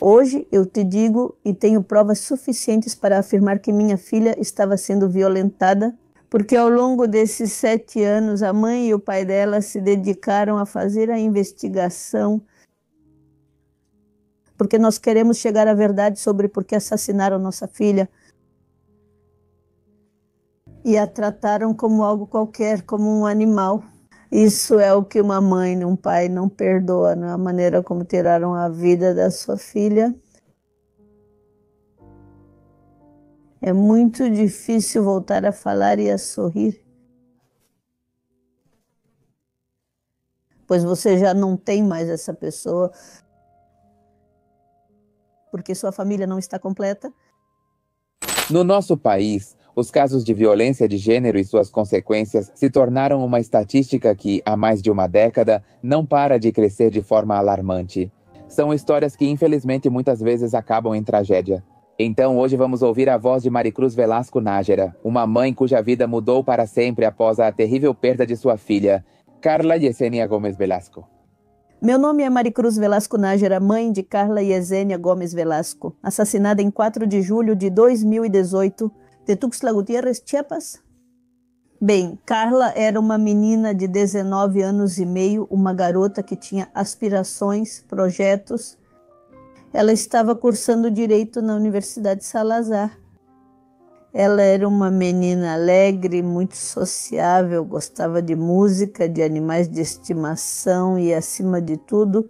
Hoje eu te digo e tenho provas suficientes para afirmar que minha filha estava sendo violentada, porque ao longo desses 7 anos a mãe e o pai dela se dedicaram a fazer a investigação, porque nós queremos chegar à verdade sobre por que assassinaram nossa filha, e a trataram como algo qualquer, como um animal. Isso é o que uma mãe e um pai não perdoa, a maneira como tiraram a vida da sua filha. É muito difícil voltar a falar e a sorrir, pois você já não tem mais essa pessoa, porque sua família não está completa. No nosso país, os casos de violência de gênero e suas consequências se tornaram uma estatística que, há mais de uma década, não para de crescer de forma alarmante. São histórias que, infelizmente, muitas vezes acabam em tragédia. Então, hoje vamos ouvir a voz de Maricruz Velasco Nájera, uma mãe cuja vida mudou para sempre após a terrível perda de sua filha, Carla Yesenia Gomes Velasco. Meu nome é Maricruz Velasco Nájera, mãe de Carla Yesenia Gomes Velasco, assassinada em 4 de julho de 2018, de Tuxtla Gutiérrez, Chiapas. Bem, Carla era uma menina de 19 anos e meio, uma garota que tinha aspirações, projetos. Ela estava cursando Direito na Universidade Salazar. Ela era uma menina alegre, muito sociável, gostava de música, de animais de estimação e, acima de tudo,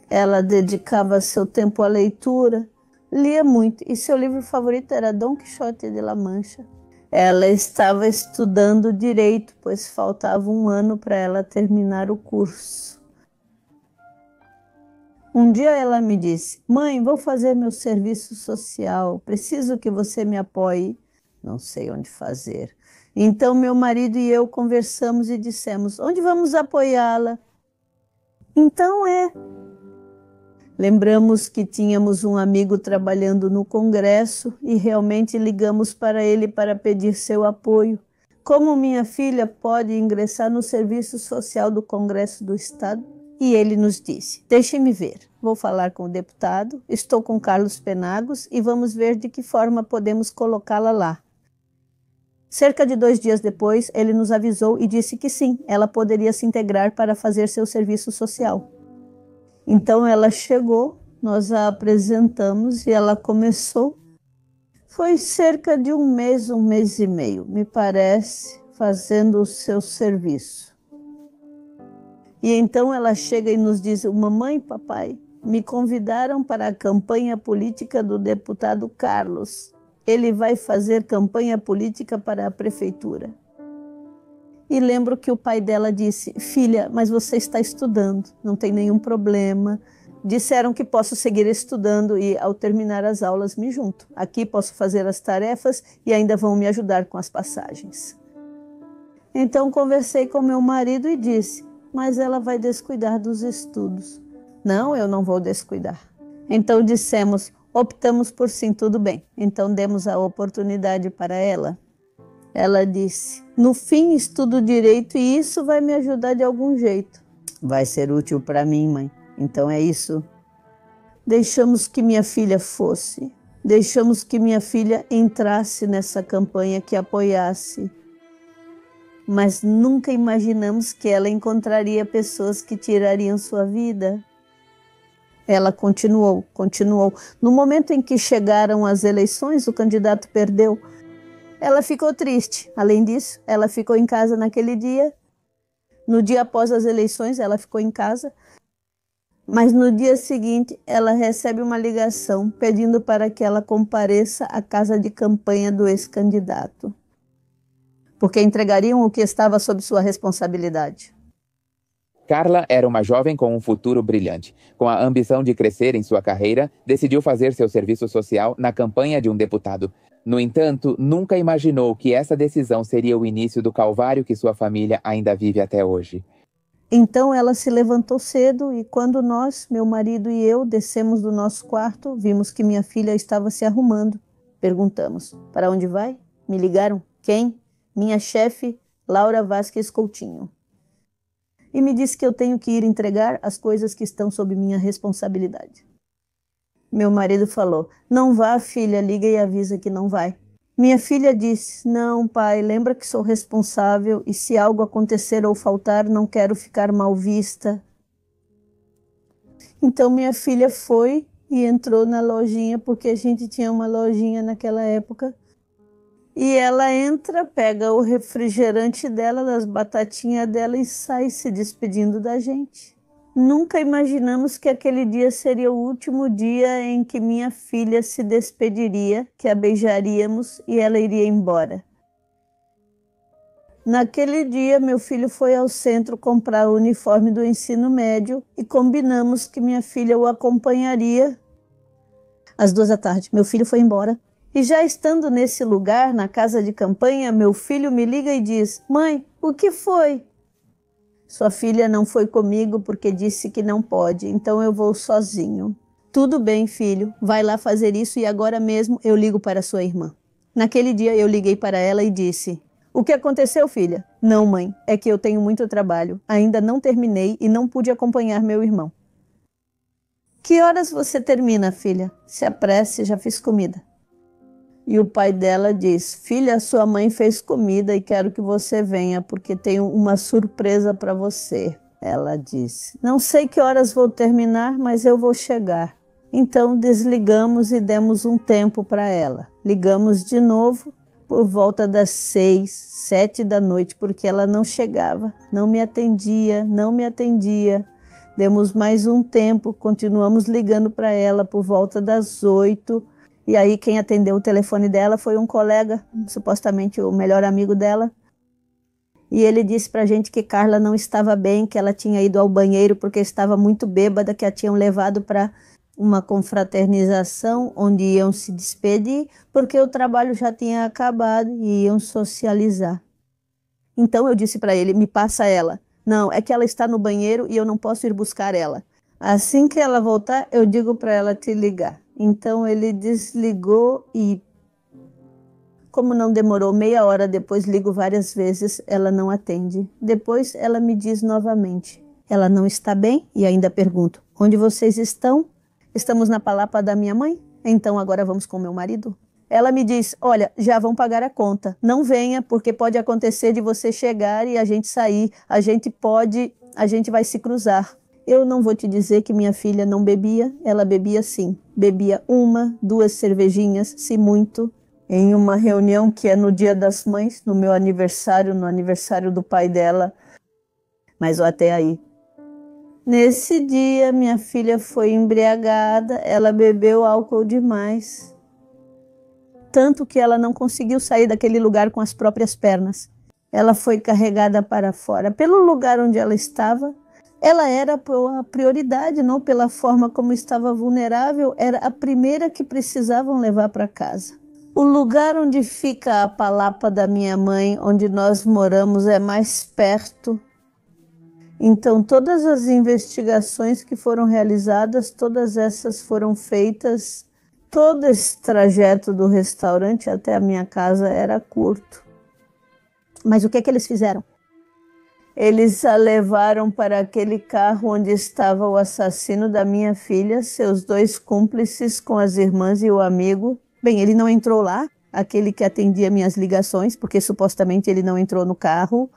ela dedicava seu tempo à leitura, lia muito e seu livro favorito era Dom Quixote de La Mancha. Ela estava estudando Direito, pois faltava 1 ano para ela terminar o curso. Um dia ela me disse: "Mãe, vou fazer meu serviço social, preciso que você me apoie." Não sei onde fazer. Então meu marido e eu conversamos e dissemos: "Onde vamos apoiá-la?" Então lembramos que tínhamos um amigo trabalhando no Congresso e realmente ligamos para ele para pedir seu apoio. Como minha filha pode ingressar no Serviço Social do Congresso do Estado? E ele nos disse: "Deixe-me ver, vou falar com o deputado, estou com Carlos Penagos e vamos ver de que forma podemos colocá-la lá." Cerca de 2 dias depois, ele nos avisou e disse que sim, ela poderia se integrar para fazer seu serviço social. Então ela chegou, nós a apresentamos e ela começou. Foi cerca de 1 mês e meio, me parece, fazendo o seu serviço. E então ela chega e nos diz: "Mamãe e papai, me convidaram para a campanha política do deputado Carlos. Ele vai fazer campanha política para a prefeitura." E lembro que o pai dela disse: "Filha, mas você está estudando, não tem nenhum problema. Disseram que posso seguir estudando e, ao terminar as aulas, me junto. Aqui posso fazer as tarefas e ainda vão me ajudar com as passagens." Então conversei com meu marido e disse: "Mas ela vai descuidar dos estudos." "Não, eu não vou descuidar." Então optamos por sim, tudo bem. Então demos a oportunidade para ela. Ela disse: "No fim, estudo Direito e isso vai me ajudar de algum jeito." "Vai ser útil para mim, mãe. Então é isso." Deixamos que minha filha fosse. Deixamos que minha filha entrasse nessa campanha, que apoiasse. Mas nunca imaginamos que ela encontraria pessoas que tirariam sua vida. Ela continuou. No momento em que chegaram as eleições, o candidato perdeu. Ela ficou triste. Além disso, ela ficou em casa naquele dia. No dia após as eleições, ela ficou em casa. Mas no dia seguinte, ela recebe uma ligação pedindo para que ela compareça à casa de campanha do ex-candidato, porque entregariam o que estava sob sua responsabilidade. Carla era uma jovem com um futuro brilhante. Com a ambição de crescer em sua carreira, decidiu fazer seu serviço social na campanha de um deputado. No entanto, nunca imaginou que essa decisão seria o início do calvário que sua família ainda vive até hoje. Então ela se levantou cedo e quando nós, meu marido e eu, descemos do nosso quarto, vimos que minha filha estava se arrumando. Perguntamos: "Para onde vai?" Me ligaram. Quem? Minha chefe, Laura Vasquez Coutinho. E me disse que eu tenho que ir entregar as coisas que estão sob minha responsabilidade. Meu marido falou: não vá, filha, liga e avisa que não vai. Minha filha disse: não, pai, lembra que sou responsável e se algo acontecer ou faltar, não quero ficar mal vista. Então minha filha foi e entrou na lojinha, porque a gente tinha uma lojinha naquela época. E ela entra, pega o refrigerante dela, das batatinhas dela e sai se despedindo da gente. Nunca imaginamos que aquele dia seria o último dia em que minha filha se despediria, que a beijaríamos e ela iria embora. Naquele dia, meu filho foi ao centro comprar o uniforme do ensino médio e combinamos que minha filha o acompanharia às 14h. Meu filho foi embora. E já estando nesse lugar, na casa de campanha, meu filho me liga e diz: mãe, o que foi? Sua filha não foi comigo porque disse que não pode, então eu vou sozinho. Tudo bem, filho, vai lá fazer isso e agora mesmo eu ligo para sua irmã. Naquele dia eu liguei para ela e disse: o que aconteceu, filha? Não, mãe, é que eu tenho muito trabalho. Ainda não terminei e não pude acompanhar meu irmão. Que horas você termina, filha? Se apresse, já fiz comida. E o pai dela diz: filha, sua mãe fez comida e quero que você venha, porque tenho uma surpresa para você. Ela disse: não sei que horas vou terminar, mas eu vou chegar. Então desligamos e demos um tempo para ela. Ligamos de novo por volta das 6, 7 da noite, porque ela não chegava, não me atendia. Demos mais um tempo, continuamos ligando para ela por volta das 8. E aí quem atendeu o telefone dela foi um colega, supostamente o melhor amigo dela. E ele disse para a gente que Carla não estava bem, que ela tinha ido ao banheiro porque estava muito bêbada, que a tinham levado para uma confraternização onde iam se despedir, porque o trabalho já tinha acabado e iam socializar. Então eu disse para ele: me passa ela. Não, é que ela está no banheiro e eu não posso ir buscar ela. Assim que ela voltar, eu digo para ela te ligar. Então ele desligou e, como não demorou, meia hora depois ligo várias vezes, ela não atende. Depois ela me diz novamente: ela não está bem? E ainda pergunto: onde vocês estão? Estamos na palapa da minha mãe? Então agora vamos com meu marido? Ela me diz: olha, já vão pagar a conta. Não venha, porque pode acontecer de você chegar e a gente sair. A gente vai se cruzar. Eu não vou te dizer que minha filha não bebia. Ela bebia sim. Bebia 1, 2 cervejinhas, se muito. Em uma reunião que é no Dia das Mães, no meu aniversário, no aniversário do pai dela. Mas até aí. Nesse dia, minha filha foi embriagada. Ela bebeu álcool demais. Tanto que ela não conseguiu sair daquele lugar com as próprias pernas. Ela foi carregada para fora. Pelo lugar onde ela estava, ela era a prioridade, não pela forma como estava vulnerável, era a primeira que precisavam levar para casa. O lugar onde fica a palapa da minha mãe, onde nós moramos, é mais perto. Então, todas as investigações que foram realizadas, todas essas foram feitas. Todo esse trajeto do restaurante até a minha casa era curto. Mas o que eles fizeram? Eles a levaram para aquele carro onde estava o assassino da minha filha, seus 2 cúmplices com as irmãs e o amigo. Bem, ele não entrou lá, aquele que atendia minhas ligações, porque supostamente ele não entrou no carro.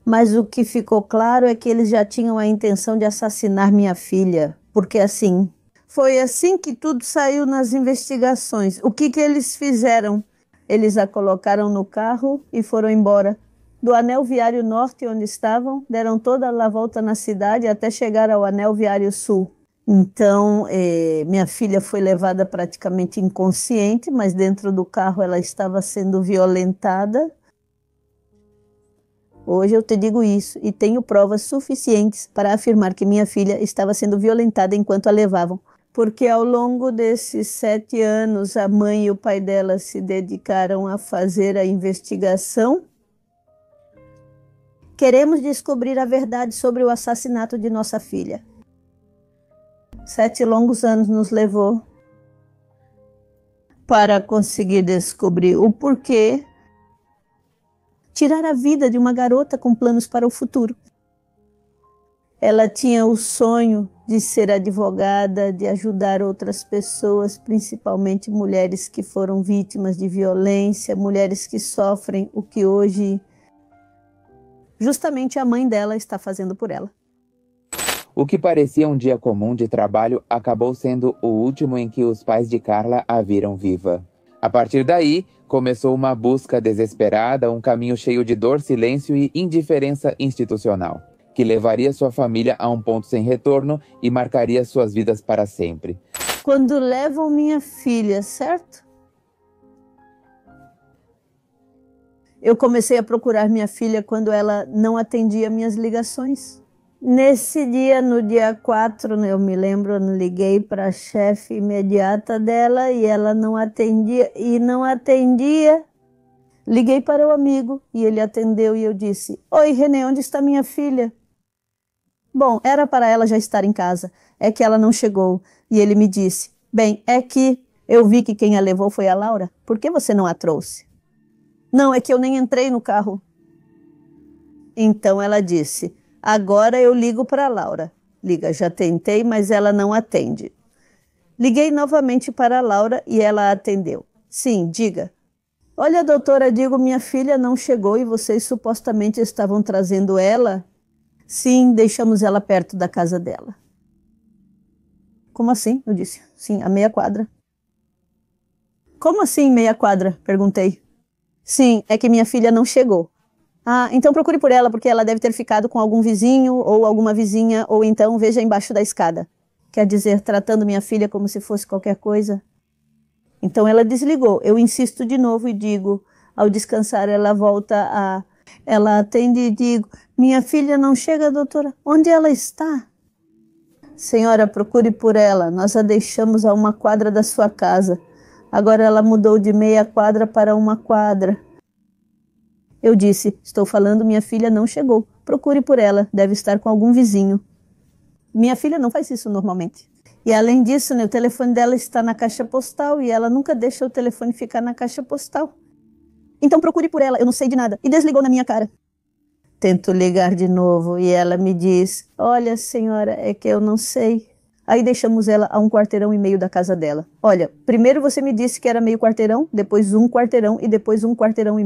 Mas o que ficou claro é que eles já tinham a intenção de assassinar minha filha, porque assim... Foi assim que tudo saiu nas investigações. O que eles fizeram? Eles a colocaram no carro e foram embora. Do anel viário norte, onde estavam, deram toda a volta na cidade até chegar ao anel viário sul. Então, minha filha foi levada praticamente inconsciente, mas dentro do carro ela estava sendo violentada. Hoje eu te digo isso e tenho provas suficientes para afirmar que minha filha estava sendo violentada enquanto a levavam. Porque ao longo desses 7 anos, a mãe e o pai dela se dedicaram a fazer a investigação. Queremos descobrir a verdade sobre o assassinato de nossa filha. 7 longos anos nos levou para conseguir descobrir o porquê. Tirar a vida de uma garota com planos para o futuro. Ela tinha o sonho de ser advogada, de ajudar outras pessoas, principalmente mulheres que foram vítimas de violência, mulheres que sofrem o que hoje justamente a mãe dela está fazendo por ela. O que parecia um dia comum de trabalho acabou sendo o último em que os pais de Carla a viram viva. A partir daí, começou uma busca desesperada, um caminho cheio de dor, silêncio e indiferença institucional, que levaria sua família a um ponto sem retorno e marcaria suas vidas para sempre. Quando levam minha filha, certo? Eu comecei a procurar minha filha quando ela não atendia minhas ligações. Nesse dia, no dia 4, eu me lembro, eu liguei para a chefe imediata dela e ela não atendia. Liguei para o amigo e ele atendeu e eu disse: "Oi, Renê, onde está minha filha?" Bom, era para ela já estar em casa, é que ela não chegou. E ele me disse: "Bem, é que eu vi que quem a levou foi a Laura. Por que você não a trouxe?" "Não, é que eu nem entrei no carro." Então ela disse: "Agora eu ligo para a Laura." "Liga, já tentei, mas ela não atende." Liguei novamente para a Laura e ela atendeu. "Sim, diga." "Olha, doutora, digo, minha filha não chegou e vocês supostamente estavam trazendo ela." "Sim, deixamos ela perto da casa dela." "Como assim?" eu disse. "Sim, a meia quadra." "Como assim meia quadra?" perguntei. "Sim, é que minha filha não chegou." "Ah, então procure por ela, porque ela deve ter ficado com algum vizinho ou alguma vizinha, ou então veja embaixo da escada." Quer dizer, tratando minha filha como se fosse qualquer coisa. Então ela desligou. Eu insisto de novo e digo, ao descansar ela ela atende e digo: "Minha filha não chega, doutora. Onde ela está?" "Senhora, procure por ela. Nós a deixamos a uma quadra da sua casa. Agora ela mudou de meia quadra para uma quadra." Eu disse: "Estou falando, minha filha não chegou. Procure por ela. Deve estar com algum vizinho." Minha filha não faz isso normalmente. E além disso, o telefone dela está na caixa postal e ela nunca deixa o telefone ficar na caixa postal. "Então procure por ela, eu não sei de nada." E desligou na minha cara. Tento ligar de novo e ela me diz: "Olha, senhora, é que eu não sei." Aí deixamos ela a 1,5 quarteirão da casa dela. "Olha, primeiro você me disse que era meio quarteirão, depois 1 quarteirão e depois 1,5 quarteirão.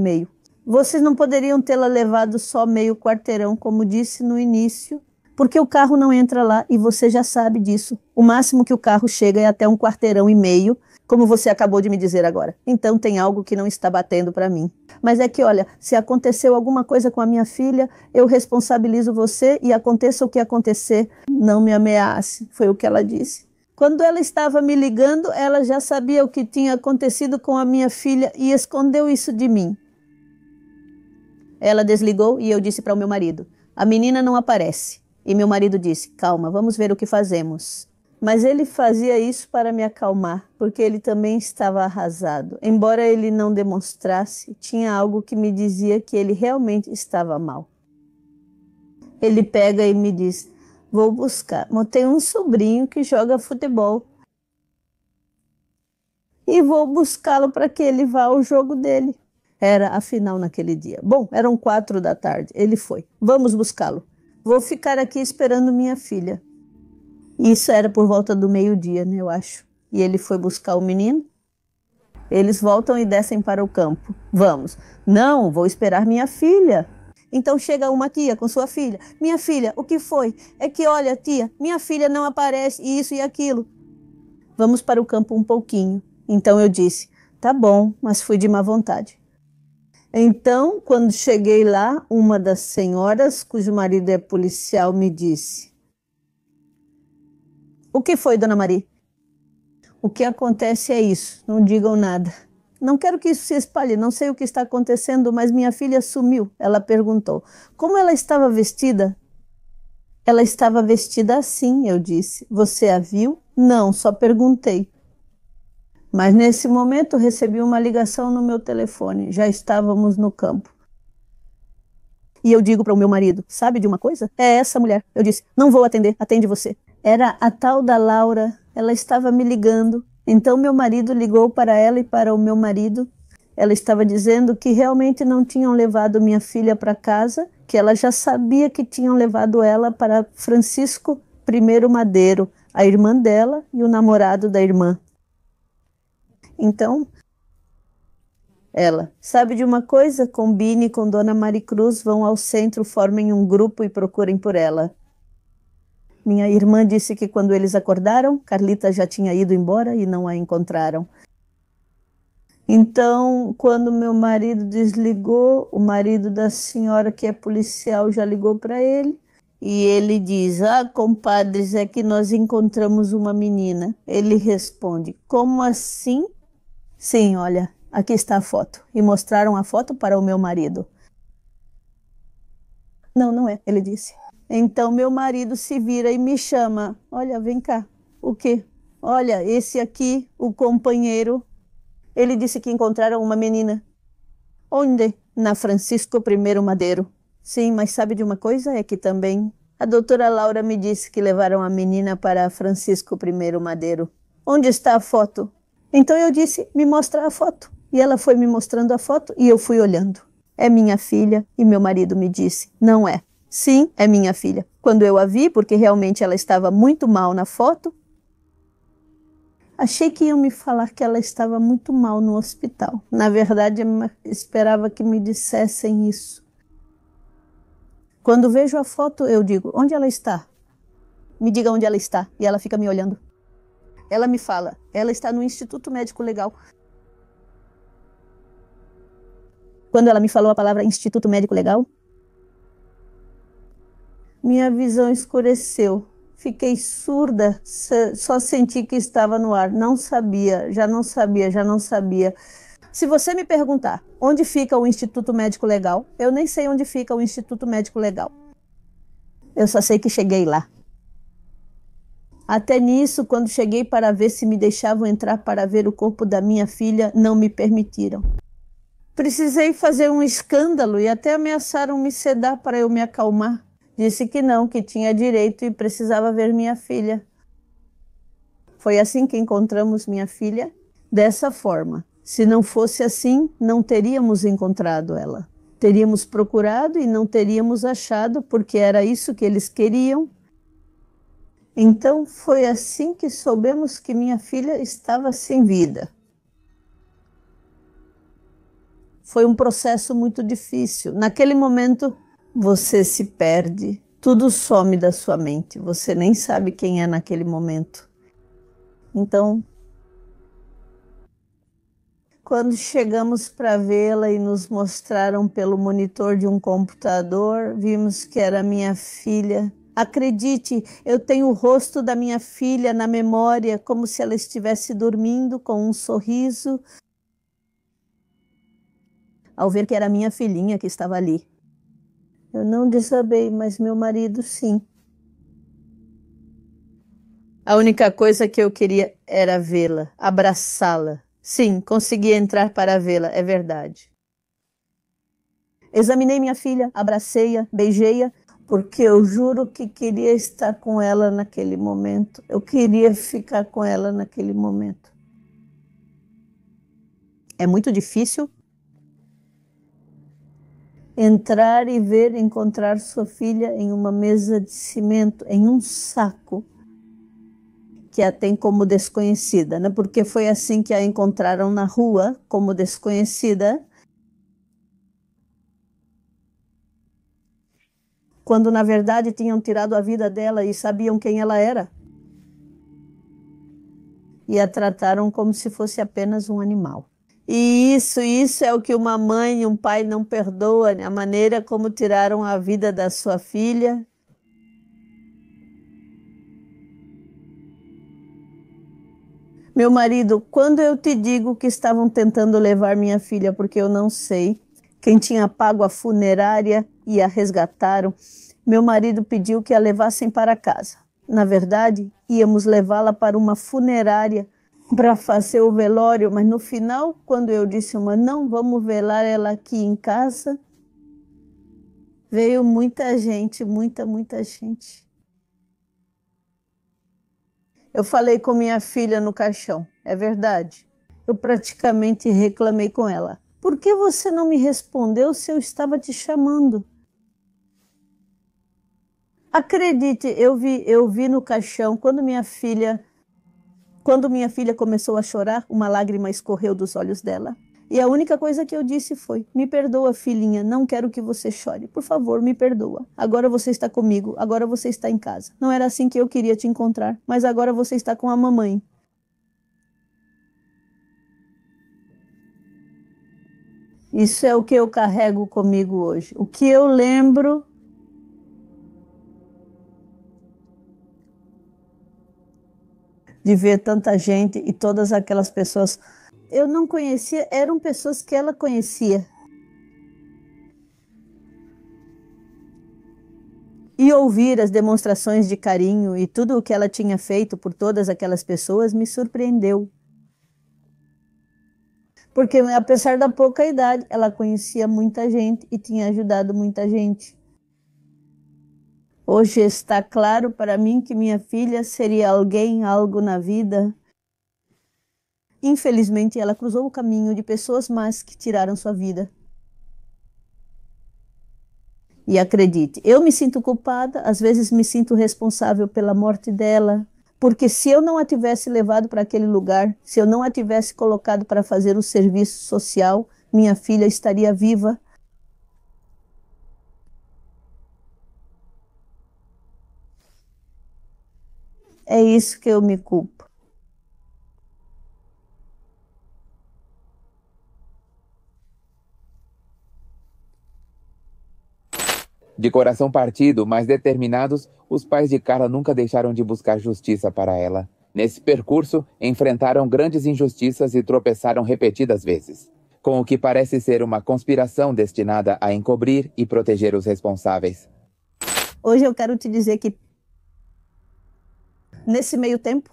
Vocês não poderiam tê-la levado só meio quarteirão, como disse no início, porque o carro não entra lá e você já sabe disso. O máximo que o carro chega é até 1,5 quarteirão, como você acabou de me dizer agora. Então tem algo que não está batendo para mim. Mas é que, olha, se aconteceu alguma coisa com a minha filha, eu responsabilizo você e aconteça o que acontecer, não me ameace." Foi o que ela disse. Quando ela estava me ligando, ela já sabia o que tinha acontecido com a minha filha e escondeu isso de mim. Ela desligou e eu disse para o meu marido: "A menina não aparece." E meu marido disse: "Calma, vamos ver o que fazemos." Mas ele fazia isso para me acalmar, porque ele também estava arrasado. Embora ele não demonstrasse, tinha algo que me dizia que ele realmente estava mal. Ele pega e me diz: "Vou buscar. Eu tenho um sobrinho que joga futebol. E vou buscá-lo para que ele vá ao jogo dele." Era a final naquele dia. Bom, eram 4 da tarde. Ele foi. "Vamos buscá-lo. Vou ficar aqui esperando minha filha." Isso era por volta do meio-dia, eu acho. E ele foi buscar o menino. Eles voltam e descem para o campo. "Vamos." "Não, vou esperar minha filha." Então chega uma tia com sua filha. "Minha filha, o que foi?" "É que, olha, tia, minha filha não aparece, isso e aquilo." "Vamos para o campo um pouquinho." Então eu disse: "Tá bom," mas fui de má vontade. Então, quando cheguei lá, uma das senhoras, cujo marido é policial, me disse: "O que foi, dona Maria?" "O que acontece é isso, não digam nada." "Não quero que isso se espalhe, não sei o que está acontecendo, mas minha filha sumiu." Ela perguntou: "Como ela estava vestida?" "Ela estava vestida assim," eu disse. "Você a viu?" "Não, só perguntei." Mas nesse momento recebi uma ligação no meu telefone. Já estávamos no campo. E eu digo para o meu marido: "Sabe de uma coisa? É essa mulher." Eu disse: "Não vou atender, atende você." Era a tal da Laura. Ela estava me ligando. Então meu marido ligou para ela e para o meu marido. Ela estava dizendo que realmente não tinham levado minha filha para casa, porque ela já sabia que tinham levado ela para Francisco I Madeiro, a irmã dela e o namorado da irmã. Então, ela, sabe de uma coisa? Combine com Dona Maricruz, vão ao centro, formem um grupo e procurem por ela. Minha irmã disse que quando eles acordaram, Carlita já tinha ido embora e não a encontraram. Então, quando meu marido desligou, o marido da senhora que é policial já ligou para ele e ele diz: compadres, é que nós encontramos uma menina. Ele responde: como assim? Sim, olha, aqui está a foto. E mostraram a foto para o meu marido. Não, não é, ele disse. Então meu marido se vira e me chama: olha, vem cá. O quê? Olha, esse aqui, o companheiro. Ele disse que encontraram uma menina. Onde? Na Francisco I Madeiro. Sim, mas sabe de uma coisa? É que também a doutora Laura me disse que levaram a menina para Francisco I Madeiro. Onde está a foto? Então eu disse: me mostra a foto. E ela foi me mostrando a foto e eu fui olhando. É minha filha. E meu marido me disse: não é. Sim, é minha filha. Quando eu a vi, porque realmente ela estava muito mal na foto, achei que iam me falar que ela estava muito mal no hospital. Na verdade, eu esperava que me dissessem isso. Quando vejo a foto, eu digo: onde ela está? Me diga onde ela está. E ela fica me olhando. Ela me fala: ela está no Instituto Médico Legal. Quando ela me falou a palavra Instituto Médico Legal, minha visão escureceu. Fiquei surda, só senti que estava no ar. Não sabia, já não sabia, já não sabia. Se você me perguntar onde fica o Instituto Médico Legal, eu nem sei onde fica o Instituto Médico Legal. Eu só sei que cheguei lá. Até nisso, quando cheguei para ver se me deixavam entrar para ver o corpo da minha filha, não me permitiram. Precisei fazer um escândalo e até ameaçaram me sedar para eu me acalmar. Disse que não, que tinha direito e precisava ver minha filha. Foi assim que encontramos minha filha, dessa forma. Se não fosse assim, não teríamos encontrado ela. Teríamos procurado e não teríamos achado, porque era isso que eles queriam. Então, foi assim que soubemos que minha filha estava sem vida. Foi um processo muito difícil. Naquele momento, você se perde, tudo some da sua mente, você nem sabe quem é naquele momento. Então, quando chegamos para vê-la e nos mostraram pelo monitor de um computador, vimos que era minha filha. Acredite, eu tenho o rosto da minha filha na memória, como se ela estivesse dormindo com um sorriso, ao ver que era minha filhinha que estava ali. Eu não desabei, mas meu marido sim. A única coisa que eu queria era vê-la, abraçá-la. Sim, consegui entrar para vê-la, é verdade. Examinei minha filha, abracei-a, beijei-a, porque eu juro que queria estar com ela naquele momento. Eu queria ficar com ela naquele momento. É muito difícil entrar e ver, encontrar sua filha em uma mesa de cimento, em um saco, que a tem como desconhecida, né? Porque foi assim que a encontraram na rua, como desconhecida, quando na verdade tinham tirado a vida dela e sabiam quem ela era. E a trataram como se fosse apenas um animal. E isso é o que uma mãe e um pai não perdoam, a maneira como tiraram a vida da sua filha. Meu marido, quando eu te digo que estavam tentando levar minha filha, porque eu não sei, quem tinha pago a funerária e a resgataram, meu marido pediu que a levassem para casa. Na verdade, íamos levá-la para uma funerária para fazer o velório, mas no final, quando eu disse não, vamos velar ela aqui em casa, veio muita gente, muita gente. Eu falei com minha filha no caixão, é verdade. Eu praticamente reclamei com ela. Por que você não me respondeu se eu estava te chamando? Acredite, eu vi no caixão, quando minha filha começou a chorar, uma lágrima escorreu dos olhos dela. E a única coisa que eu disse foi: me perdoa, filhinha, não quero que você chore. Por favor, me perdoa. Agora você está comigo, agora você está em casa. Não era assim que eu queria te encontrar, mas agora você está com a mamãe. Isso é o que eu carrego comigo hoje. O que eu lembro de ver tanta gente e todas aquelas pessoas eu não conhecia, eram pessoas que ela conhecia. E ouvir as demonstrações de carinho e tudo o que ela tinha feito por todas aquelas pessoas me surpreendeu. Porque, apesar da pouca idade, ela conhecia muita gente e tinha ajudado muita gente. Hoje está claro para mim que minha filha seria alguém, algo na vida. Infelizmente, ela cruzou o caminho de pessoas más que tiraram sua vida. E acredite, eu me sinto culpada, às vezes me sinto responsável pela morte dela, porque se eu não a tivesse levado para aquele lugar, se eu não a tivesse colocado para fazer o serviço social, minha filha estaria viva. É isso que eu me culpo. De coração partido, mas determinados, os pais de Carla nunca deixaram de buscar justiça para ela. Nesse percurso, enfrentaram grandes injustiças e tropeçaram repetidas vezes, com o que parece ser uma conspiração destinada a encobrir e proteger os responsáveis. Hoje eu quero te dizer que, nesse meio tempo,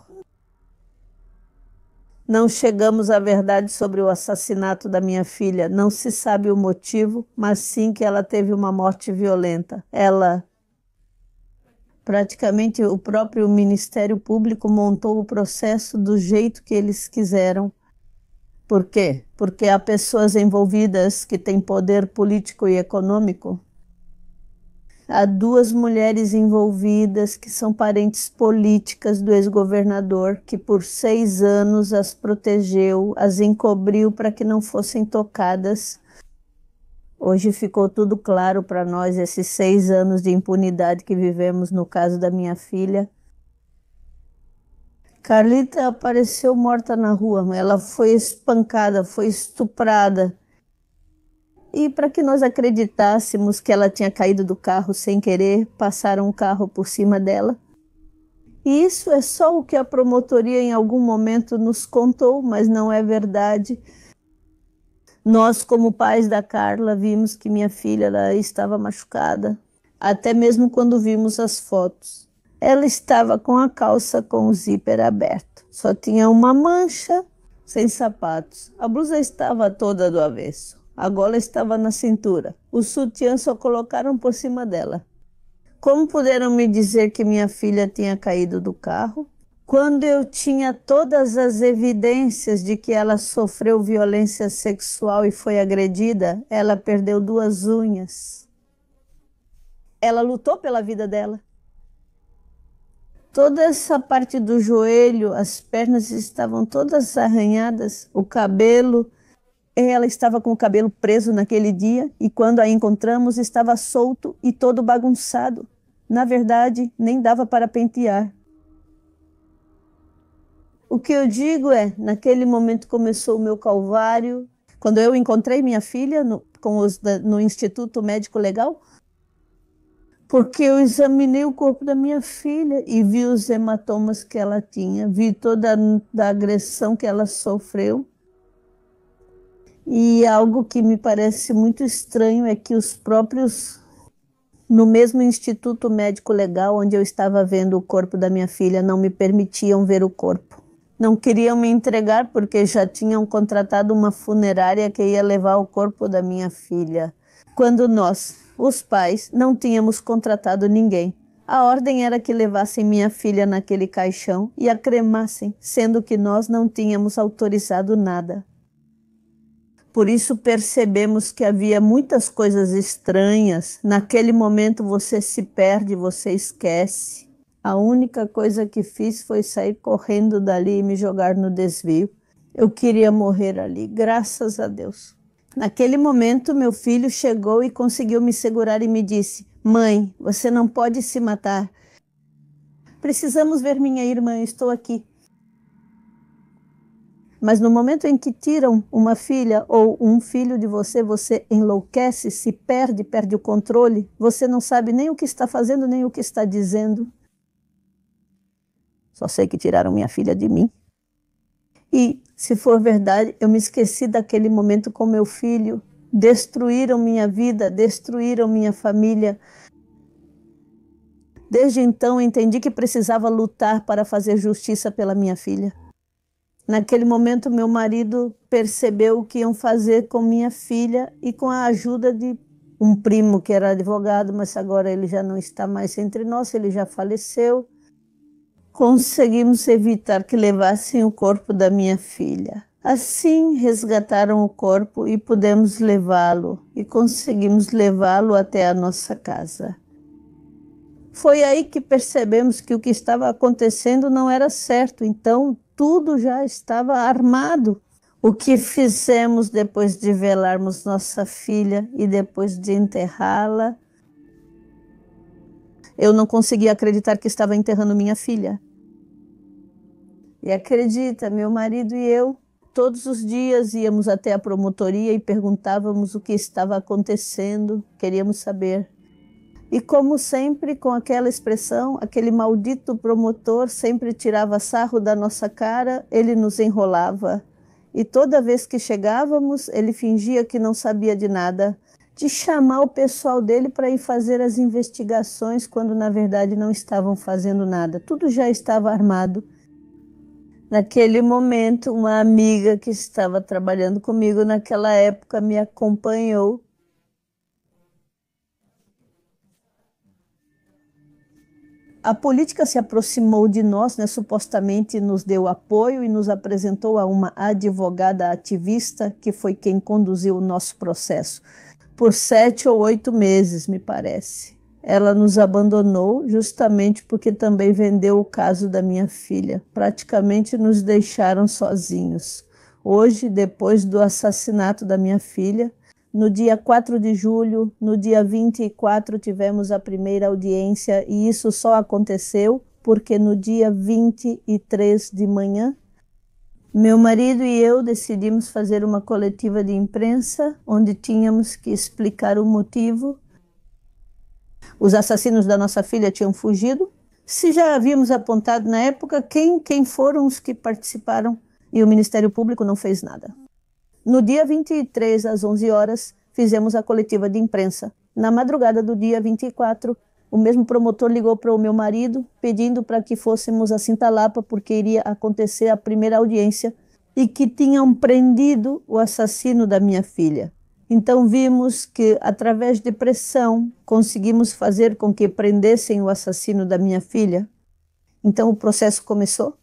não chegamos à verdade sobre o assassinato da minha filha. Não se sabe o motivo, mas sim que ela teve uma morte violenta. Praticamente o próprio Ministério Público montou o processo do jeito que eles quiseram. Por quê? Porque há pessoas envolvidas que têm poder político e econômico. Há 2 mulheres envolvidas que são parentes políticas do ex-governador, que por 6 anos as protegeu, as encobriu para que não fossem tocadas. Hoje ficou tudo claro para nós, esses 6 anos de impunidade que vivemos no caso da minha filha. Carlita apareceu morta na rua, ela foi espancada, foi estuprada. E para que nós acreditássemos que ela tinha caído do carro sem querer, passaram um carro por cima dela. E isso é só o que a promotoria em algum momento nos contou, mas não é verdade. Nós, como pais da Carla, vimos que minha filha ela estava machucada, até mesmo quando vimos as fotos. Ela estava com a calça com o zíper aberto, só tinha uma mancha, sem sapatos. A blusa estava toda do avesso. A gola estava na cintura. O sutiã só colocaram por cima dela. Como puderam me dizer que minha filha tinha caído do carro? Quando eu tinha todas as evidências de que ela sofreu violência sexual e foi agredida, ela perdeu 2 unhas. Ela lutou pela vida dela. Toda essa parte do joelho, as pernas estavam todas arranhadas, o cabelo. Ela estava com o cabelo preso naquele dia e quando a encontramos estava solto e todo bagunçado. Na verdade, nem dava para pentear. O que eu digo é, naquele momento começou o meu calvário. Quando eu encontrei minha filha no Instituto Médico Legal, porque eu examinei o corpo da minha filha e vi os hematomas que ela tinha, vi toda a agressão que ela sofreu. E algo que me parece muito estranho é que os próprios, no mesmo Instituto Médico Legal, onde eu estava vendo o corpo da minha filha, não me permitiam ver o corpo. Não queriam me entregar porque já tinham contratado uma funerária que ia levar o corpo da minha filha. Quando nós, os pais, não tínhamos contratado ninguém. A ordem era que levassem minha filha naquele caixão e a cremassem, sendo que nós não tínhamos autorizado nada. Por isso percebemos que havia muitas coisas estranhas. Naquele momento você se perde, você esquece. A única coisa que fiz foi sair correndo dali e me jogar no desvio. Eu queria morrer ali, graças a Deus. Naquele momento, meu filho chegou e conseguiu me segurar e me disse: "Mãe, você não pode se matar. Precisamos ver minha irmã, estou aqui." Mas no momento em que tiram uma filha ou um filho de você, você enlouquece, se perde, perde o controle. Você não sabe nem o que está fazendo, nem o que está dizendo. Só sei que tiraram minha filha de mim. E, se for verdade, eu me esqueci daquele momento com meu filho. Destruíram minha vida, destruíram minha família. Desde então, entendi que precisava lutar para fazer justiça pela minha filha. Naquele momento, meu marido percebeu o que iam fazer com minha filha e com a ajuda de um primo que era advogado, mas agora ele já não está mais entre nós, ele já faleceu. Conseguimos evitar que levassem o corpo da minha filha. Assim, resgataram o corpo e pudemos levá-lo, e conseguimos levá-lo até a nossa casa. Foi aí que percebemos que o que estava acontecendo não era certo, então tudo já estava armado. O que fizemos depois de velarmos nossa filha e depois de enterrá-la? Eu não conseguia acreditar que estava enterrando minha filha. E acredita, meu marido e eu, todos os dias íamos até a promotoria e perguntávamos o que estava acontecendo, queríamos saber. E como sempre, com aquela expressão, aquele maldito promotor sempre tirava sarro da nossa cara, ele nos enrolava. E toda vez que chegávamos, ele fingia que não sabia de nada, de chamar o pessoal dele para ir fazer as investigações, quando na verdade não estavam fazendo nada. Tudo já estava armado. Naquele momento, uma amiga que estava trabalhando comigo naquela época me acompanhou. A política se aproximou de nós, supostamente nos deu apoio e nos apresentou a uma advogada ativista, que foi quem conduziu o nosso processo, por 7 ou 8 meses, me parece. Ela nos abandonou justamente porque também vendeu o caso da minha filha. Praticamente nos deixaram sozinhos. Hoje, depois do assassinato da minha filha, no dia 4 de julho, no dia 24, tivemos a primeira audiência e isso só aconteceu porque no dia 23 de manhã, meu marido e eu decidimos fazer uma coletiva de imprensa onde tínhamos que explicar o motivo. Os assassinos da nossa filha tinham fugido. Se já havíamos apontado na época quem foram os que participaram e o Ministério Público não fez nada. No dia 23, às 11 horas, fizemos a coletiva de imprensa. Na madrugada do dia 24, o mesmo promotor ligou para o meu marido, pedindo para que fôssemos a Cintalapa, porque iria acontecer a primeira audiência, e que tinham prendido o assassino da minha filha. Então vimos que, através de pressão, conseguimos fazer com que prendessem o assassino da minha filha. Então o processo começou.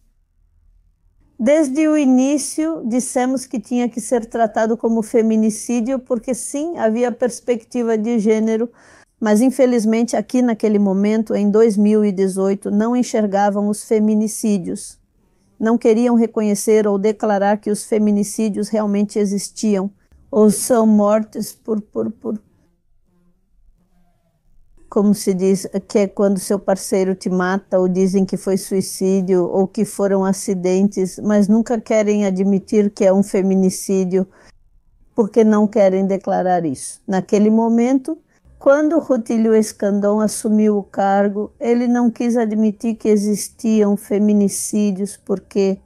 Desde o início, dissemos que tinha que ser tratado como feminicídio, porque sim, havia perspectiva de gênero, mas infelizmente aqui naquele momento, em 2018, não enxergavam os feminicídios. Não queriam reconhecer ou declarar que os feminicídios realmente existiam, ou são mortes por como se diz, que é quando seu parceiro te mata, ou dizem que foi suicídio, ou que foram acidentes, mas nunca querem admitir que é um feminicídio, porque não querem declarar isso. Naquele momento, quando Rutilio Escandon assumiu o cargo, ele não quis admitir que existiam feminicídios, porque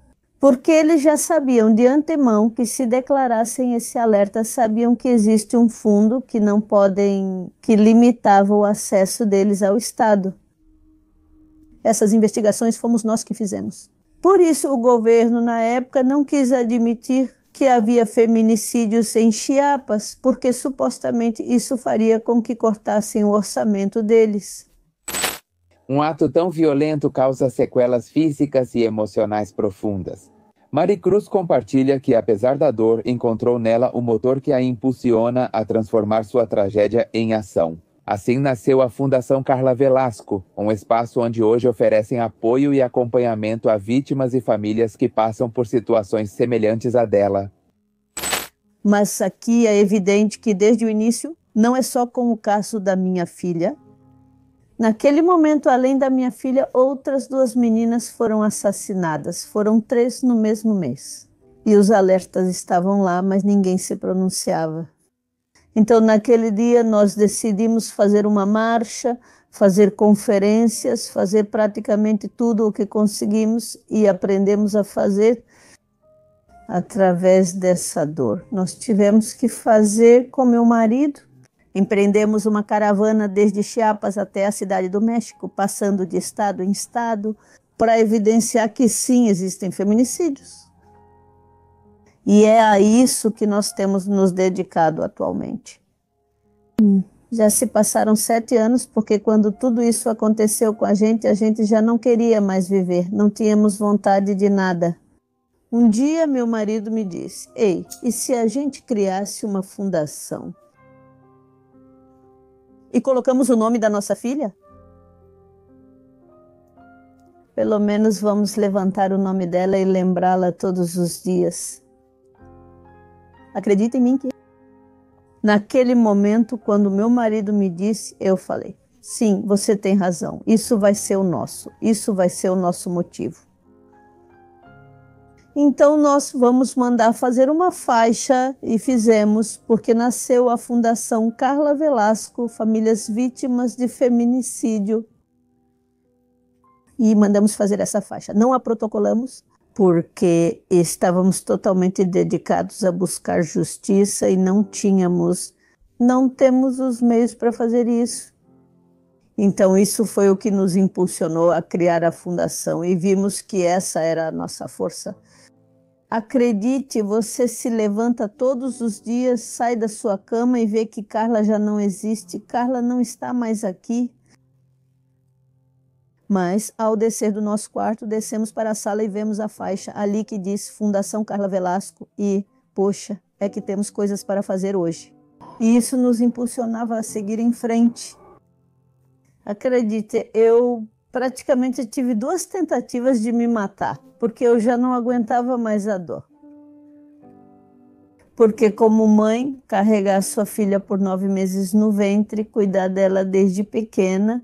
eles já sabiam de antemão que, se declarassem esse alerta, sabiam que existe um fundo que limitava o acesso deles ao Estado. Essas investigações fomos nós que fizemos. Por isso o governo, na época, não quis admitir que havia feminicídios em Chiapas, porque supostamente isso faria com que cortassem o orçamento deles. Um ato tão violento causa sequelas físicas e emocionais profundas. Maricruz compartilha que, apesar da dor, encontrou nela o motor que a impulsiona a transformar sua tragédia em ação. Assim nasceu a Fundação Carla Velasco, um espaço onde hoje oferecem apoio e acompanhamento a vítimas e famílias que passam por situações semelhantes à dela. Mas aqui é evidente que desde o início não é só com o caso da minha filha. Naquele momento, além da minha filha, outras 2 meninas foram assassinadas. Foram 3 no mesmo mês. E os alertas estavam lá, mas ninguém se pronunciava. Então, naquele dia, nós decidimos fazer uma marcha, fazer conferências, fazer praticamente tudo o que conseguimos e aprendemos a fazer através dessa dor. Nós tivemos que fazer com meu marido. Empreendemos uma caravana desde Chiapas até a Cidade do México, passando de estado em estado, para evidenciar que sim, existem feminicídios. E é a isso que nós temos nos dedicado atualmente. Já se passaram 7 anos, porque quando tudo isso aconteceu com a gente já não queria mais viver, não tínhamos vontade de nada. Um dia meu marido me disse: "Ei, e se a gente criasse uma fundação? E colocamos o nome da nossa filha? Pelo menos vamos levantar o nome dela e lembrá-la todos os dias." Acredita em mim que naquele momento, quando meu marido me disse, eu falei: "Sim, você tem razão. Isso vai ser o nosso. Isso vai ser o nosso motivo." Então nós vamos mandar fazer uma faixa e fizemos, porque nasceu a Fundação Carla Velasco, Famílias Vítimas de Feminicídio. E mandamos fazer essa faixa. Não a protocolamos, porque estávamos totalmente dedicados a buscar justiça e não temos os meios para fazer isso. Então isso foi o que nos impulsionou a criar a fundação e vimos que essa era a nossa força. Acredite, você se levanta todos os dias, sai da sua cama e vê que Carla já não existe, Carla não está mais aqui. Mas, ao descer do nosso quarto, descemos para a sala e vemos a faixa ali que diz Fundação Carla Velasco e, poxa, é que temos coisas para fazer hoje. E isso nos impulsionava a seguir em frente. Acredite, eu praticamente tive 2 tentativas de me matar, porque eu já não aguentava mais a dor. Porque como mãe, carregar sua filha por 9 meses no ventre, cuidar dela desde pequena,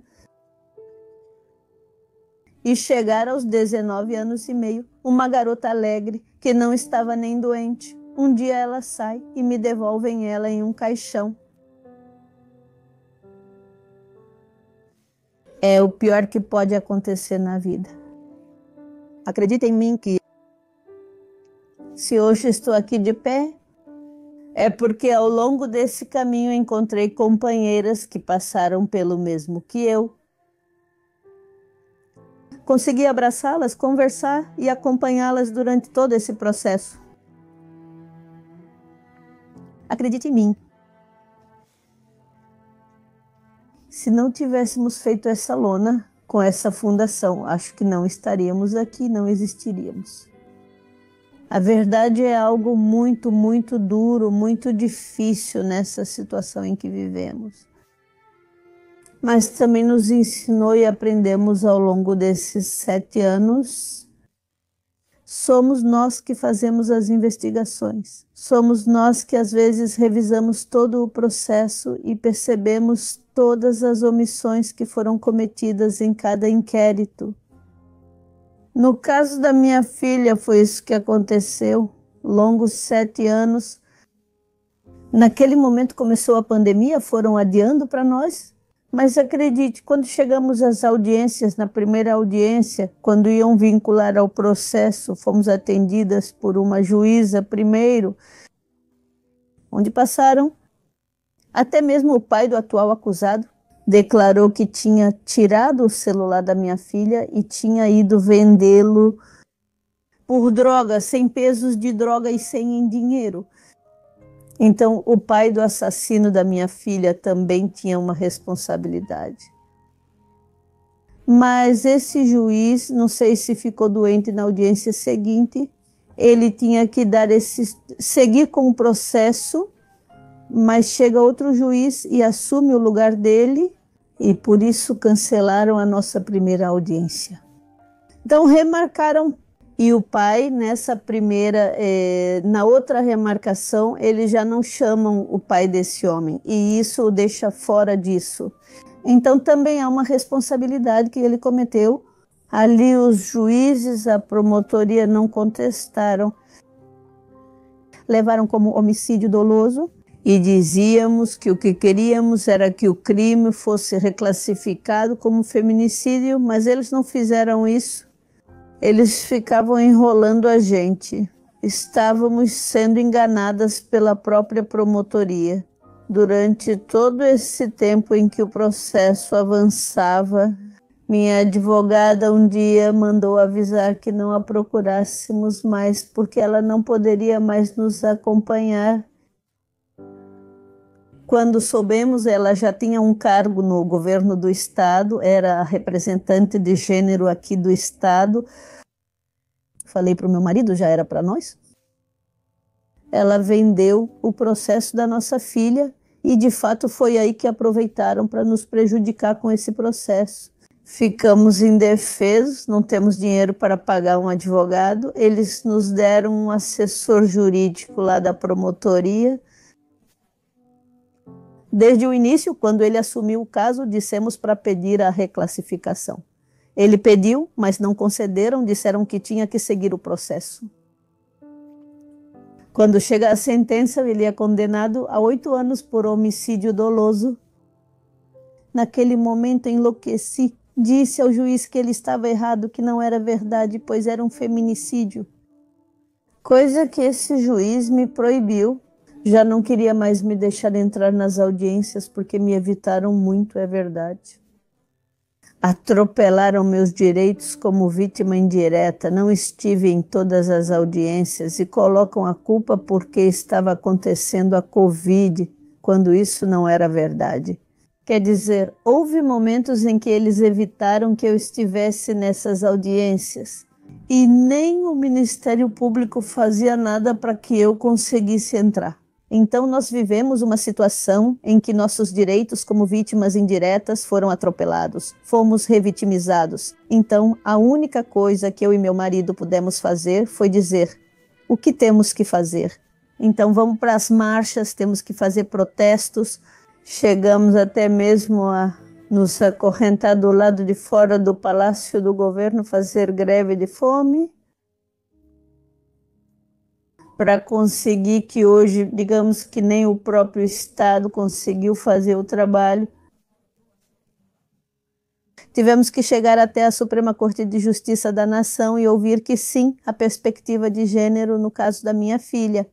e chegar aos 19 anos e meio, uma garota alegre, que não estava nem doente. Um dia ela sai e me devolvem ela em um caixão. É o pior que pode acontecer na vida. Acredita em mim que se hoje estou aqui de pé, é porque ao longo desse caminho encontrei companheiras que passaram pelo mesmo que eu. Consegui abraçá-las, conversar e acompanhá-las durante todo esse processo. Acredite em mim. Se não tivéssemos feito essa lona com essa fundação, acho que não estaríamos aqui, não existiríamos. A verdade é algo muito, muito duro, muito difícil nessa situação em que vivemos. Mas também nos ensinou e aprendemos ao longo desses 7 anos. Somos nós que fazemos as investigações. Somos nós que às vezes revisamos todo o processo e percebemos todas as omissões que foram cometidas em cada inquérito. No caso da minha filha, foi isso que aconteceu. Longos 7 anos. Naquele momento começou a pandemia, foram adiando para nós. Mas acredite, quando chegamos às audiências, na primeira audiência, quando iam vincular ao processo, fomos atendidas por uma juíza primeiro, onde passaram. Até mesmo o pai do atual acusado declarou que tinha tirado o celular da minha filha e tinha ido vendê-lo por droga, sem pesos de droga e sem em dinheiro. Então, o pai do assassino da minha filha também tinha uma responsabilidade. Mas esse juiz, não sei se ficou doente na audiência seguinte, ele tinha que seguir com o processo, mas chega outro juiz e assume o lugar dele, e por isso cancelaram a nossa primeira audiência. Então remarcaram, e o pai, nessa primeira, na outra remarcação, eles já não chamam o pai desse homem, e isso o deixa fora disso. Então também há uma responsabilidade que ele cometeu. Ali os juízes, a promotoria não contestaram, levaram como homicídio doloso, e dizíamos que o que queríamos era que o crime fosse reclassificado como feminicídio, mas eles não fizeram isso. Eles ficavam enrolando a gente. Estávamos sendo enganadas pela própria promotoria. Durante todo esse tempo em que o processo avançava, minha advogada um dia mandou avisar que não a procurássemos mais, porque ela não poderia mais nos acompanhar. Quando soubemos, ela já tinha um cargo no governo do estado, era a representante de gênero aqui do estado. Falei para o meu marido, já era para nós. Ela vendeu o processo da nossa filha e, de fato, foi aí que aproveitaram para nos prejudicar com esse processo. Ficamos indefesos, não temos dinheiro para pagar um advogado. Eles nos deram um assessor jurídico lá da promotoria. Desde o início, quando ele assumiu o caso, dissemos para pedir a reclassificação. Ele pediu, mas não concederam, disseram que tinha que seguir o processo. Quando chega a sentença, ele é condenado a 8 anos por homicídio doloso. Naquele momento enlouqueci, disse ao juiz que ele estava errado, que não era verdade, pois era um feminicídio. Coisa que esse juiz me proibiu. Já não queria mais me deixar entrar nas audiências porque me evitaram muito, é verdade. Atropelaram meus direitos como vítima indireta. Não estive em todas as audiências e colocam a culpa porque estava acontecendo a Covid, quando isso não era verdade. Quer dizer, houve momentos em que eles evitaram que eu estivesse nessas audiências e nem o Ministério Público fazia nada para que eu conseguisse entrar. Então nós vivemos uma situação em que nossos direitos como vítimas indiretas foram atropelados, fomos revitimizados. Então a única coisa que eu e meu marido pudemos fazer foi dizer: o que temos que fazer? Então vamos para as marchas, temos que fazer protestos. Chegamos até mesmo a nos acorrentar do lado de fora do Palácio do Governo, fazer greve de fome, para conseguir que hoje, digamos que nem o próprio Estado conseguiu fazer o trabalho. Tivemos que chegar até a Suprema Corte de Justiça da Nação e ouvir que sim, a perspectiva de gênero no caso da minha filha.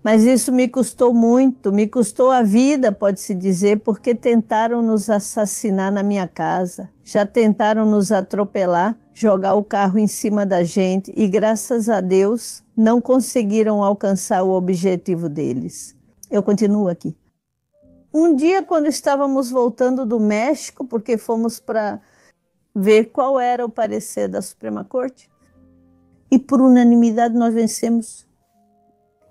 Mas isso me custou muito, me custou a vida, pode-se dizer, porque tentaram nos assassinar na minha casa, já tentaram nos atropelar, jogar o carro em cima da gente e, graças a Deus, não conseguiram alcançar o objetivo deles. Eu continuo aqui. Um dia, quando estávamos voltando do México, porque fomos para ver qual era o parecer da Suprema Corte, e por unanimidade nós vencemos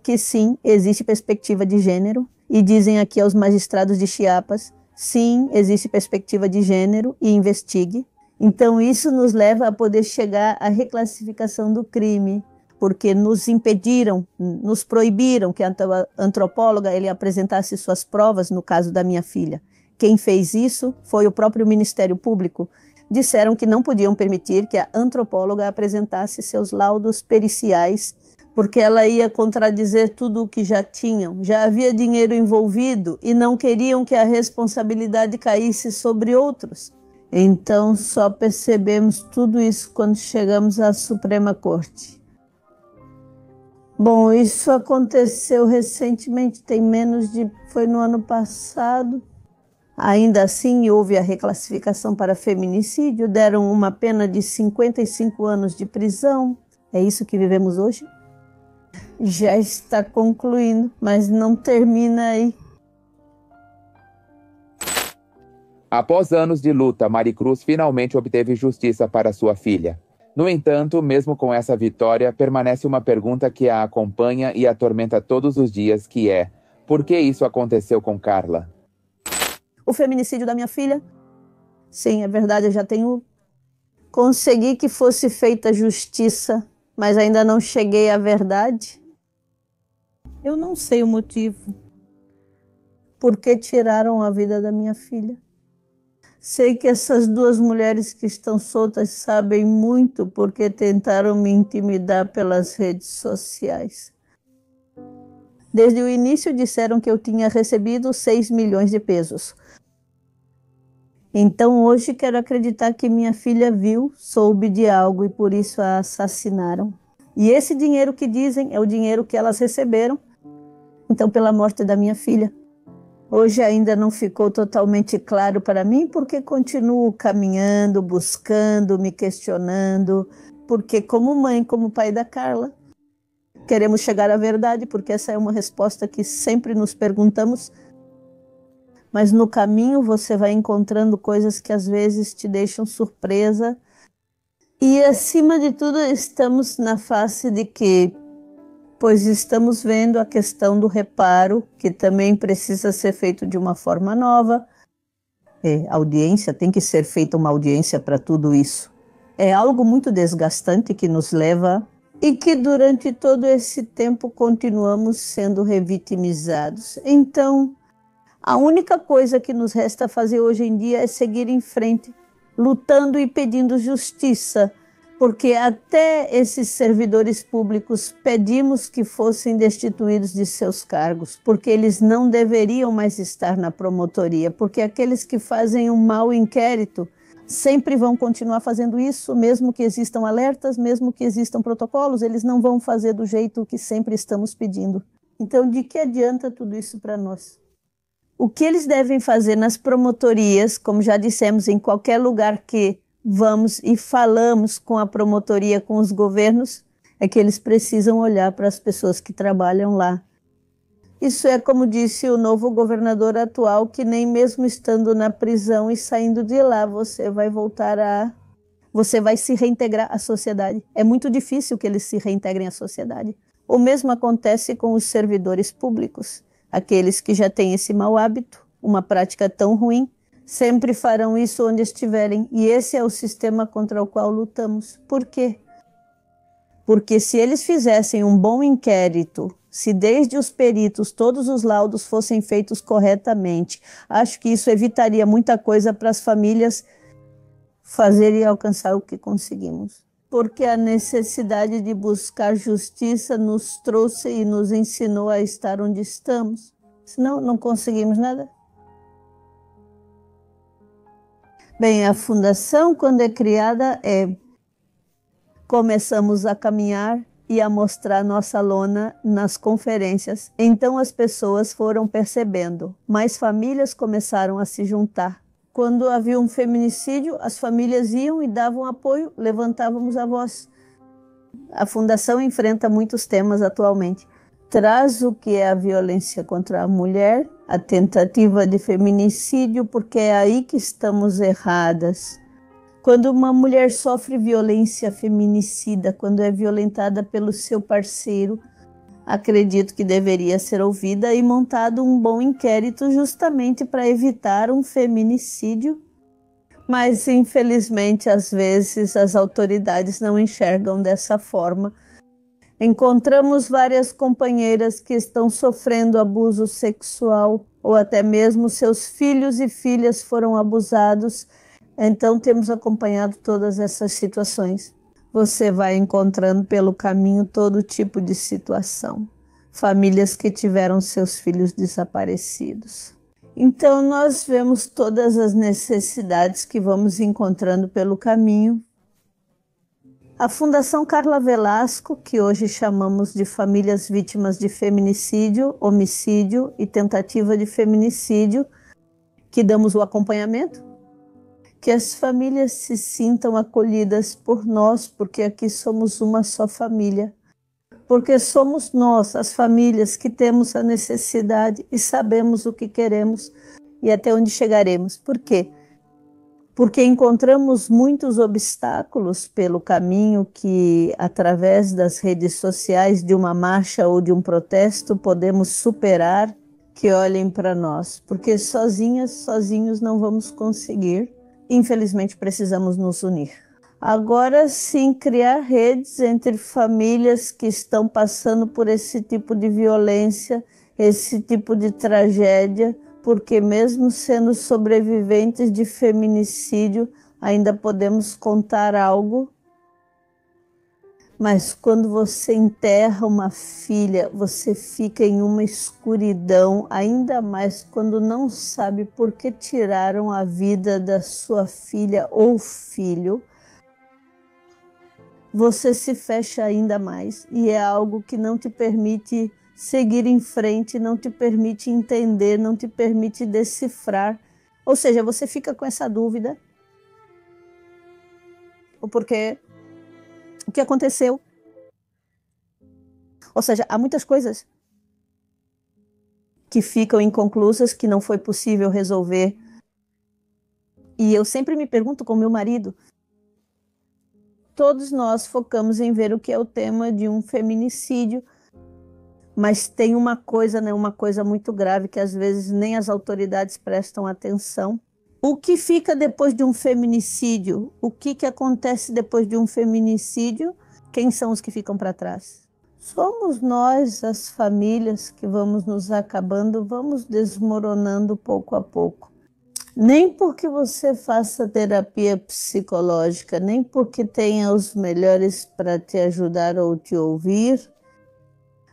que sim, existe perspectiva de gênero, e dizem aqui aos magistrados de Chiapas, sim, existe perspectiva de gênero e investigue. Então isso nos leva a poder chegar à reclassificação do crime, porque nos impediram, nos proibiram que a antropóloga ele apresentasse suas provas no caso da minha filha. Quem fez isso foi o próprio Ministério Público. Disseram que não podiam permitir que a antropóloga apresentasse seus laudos periciais, porque ela ia contradizer tudo o que já tinham. Já havia dinheiro envolvido e não queriam que a responsabilidade caísse sobre outros. Então só percebemos tudo isso quando chegamos à Suprema Corte. Bom, isso aconteceu recentemente, foi no ano passado. Ainda assim, houve a reclassificação para feminicídio, deram uma pena de 55 anos de prisão. É isso que vivemos hoje? Já está concluindo, mas não termina aí. Após anos de luta, Maricruz finalmente obteve justiça para sua filha. No entanto, mesmo com essa vitória, permanece uma pergunta que a acompanha e atormenta todos os dias, que é: por que isso aconteceu com Carla? O feminicídio da minha filha? Sim, é verdade, consegui que fosse feita justiça, mas ainda não cheguei à verdade. Eu não sei o motivo. Por que tiraram a vida da minha filha? Sei que essas duas mulheres que estão soltas sabem muito porque tentaram me intimidar pelas redes sociais. Desde o início disseram que eu tinha recebido 6 milhões de pesos. Então hoje quero acreditar que minha filha viu, soube de algo e por isso a assassinaram. E esse dinheiro que dizem é o dinheiro que elas receberam, então pela morte da minha filha. Hoje ainda não ficou totalmente claro para mim porque continuo caminhando, buscando, me questionando, porque como mãe, como pai da Carla, queremos chegar à verdade, porque essa é uma resposta que sempre nos perguntamos, mas no caminho você vai encontrando coisas que às vezes te deixam surpresa. E acima de tudo estamos na face de que, pois estamos vendo a questão do reparo, que também precisa ser feito de uma forma nova. Audiência, tem que ser feita uma audiência para tudo isso. É algo muito desgastante que nos leva e que durante todo esse tempo continuamos sendo revitimizados. Então, a única coisa que nos resta fazer hoje em dia é seguir em frente, lutando e pedindo justiça, porque até esses servidores públicos pedimos que fossem destituídos de seus cargos, porque eles não deveriam mais estar na promotoria, porque aqueles que fazem um mau inquérito sempre vão continuar fazendo isso, mesmo que existam alertas, mesmo que existam protocolos, eles não vão fazer do jeito que sempre estamos pedindo. Então, de que adianta tudo isso para nós? O que eles devem fazer nas promotorias, como já dissemos, em qualquer lugar que vamos e falamos com a promotoria, com os governos, é que eles precisam olhar para as pessoas que trabalham lá. Isso é como disse o novo governador atual, que nem mesmo estando na prisão e saindo de lá, você vai se reintegrar à sociedade. É muito difícil que eles se reintegrem à sociedade. O mesmo acontece com os servidores públicos. Aqueles que já têm esse mau hábito, uma prática tão ruim, sempre farão isso onde estiverem. E esse é o sistema contra o qual lutamos. Por quê? Porque se eles fizessem um bom inquérito, se desde os peritos todos os laudos fossem feitos corretamente, acho que isso evitaria muita coisa para as famílias fazerem e alcançar o que conseguimos. Porque a necessidade de buscar justiça nos trouxe e nos ensinou a estar onde estamos. Senão não conseguimos nada. Bem, a fundação, quando é criada, começamos a caminhar e a mostrar nossa lona nas conferências. Então as pessoas foram percebendo, mais famílias começaram a se juntar. Quando havia um feminicídio, as famílias iam e davam apoio, levantávamos a voz. A Fundação enfrenta muitos temas atualmente. Traz o que é a violência contra a mulher, a tentativa de feminicídio, porque é aí que estamos erradas. Quando uma mulher sofre violência feminicida, quando é violentada pelo seu parceiro, acredito que deveria ser ouvida e montado um bom inquérito justamente para evitar um feminicídio. Mas, infelizmente, às vezes as autoridades não enxergam dessa forma. Encontramos várias companheiras que estão sofrendo abuso sexual ou até mesmo seus filhos e filhas foram abusados. Então, temos acompanhado todas essas situações. Você vai encontrando pelo caminho todo tipo de situação. Famílias que tiveram seus filhos desaparecidos. Então, nós vemos todas as necessidades que vamos encontrando pelo caminho. A Fundação Carla Velasco, que hoje chamamos de Famílias Vítimas de Feminicídio, Homicídio e Tentativa de Feminicídio, que damos o acompanhamento, que as famílias se sintam acolhidas por nós, porque aqui somos uma só família. Porque somos nós, as famílias, que temos a necessidade e sabemos o que queremos e até onde chegaremos. Por quê? porque encontramos muitos obstáculos pelo caminho que, através das redes sociais, de uma marcha ou de um protesto, podemos superar, que olhem para nós, porque sozinhos não vamos conseguir. Infelizmente, precisamos nos unir. Agora sim, criar redes entre famílias que estão passando por esse tipo de violência, esse tipo de tragédia, porque mesmo sendo sobreviventes de feminicídio, ainda podemos contar algo. Mas quando você enterra uma filha, você fica em uma escuridão, ainda mais quando não sabe por que tiraram a vida da sua filha ou filho. Você se fecha ainda mais e é algo que não te permite seguir em frente, não te permite entender, não te permite decifrar. Ou seja, você fica com essa dúvida. Porque o que aconteceu? Ou seja, há muitas coisas que ficam inconclusas, que não foi possível resolver. E eu sempre me pergunto com meu marido, todos nós focamos em ver o que é o tema de um feminicídio, mas tem uma coisa, né, uma coisa muito grave que às vezes nem as autoridades prestam atenção. O que fica depois de um feminicídio? O que acontece depois de um feminicídio? Quem são os que ficam para trás? Somos nós, as famílias, que vamos nos acabando, vamos desmoronando pouco a pouco. Nem porque você faça terapia psicológica, nem porque tenha os melhores para te ajudar ou te ouvir,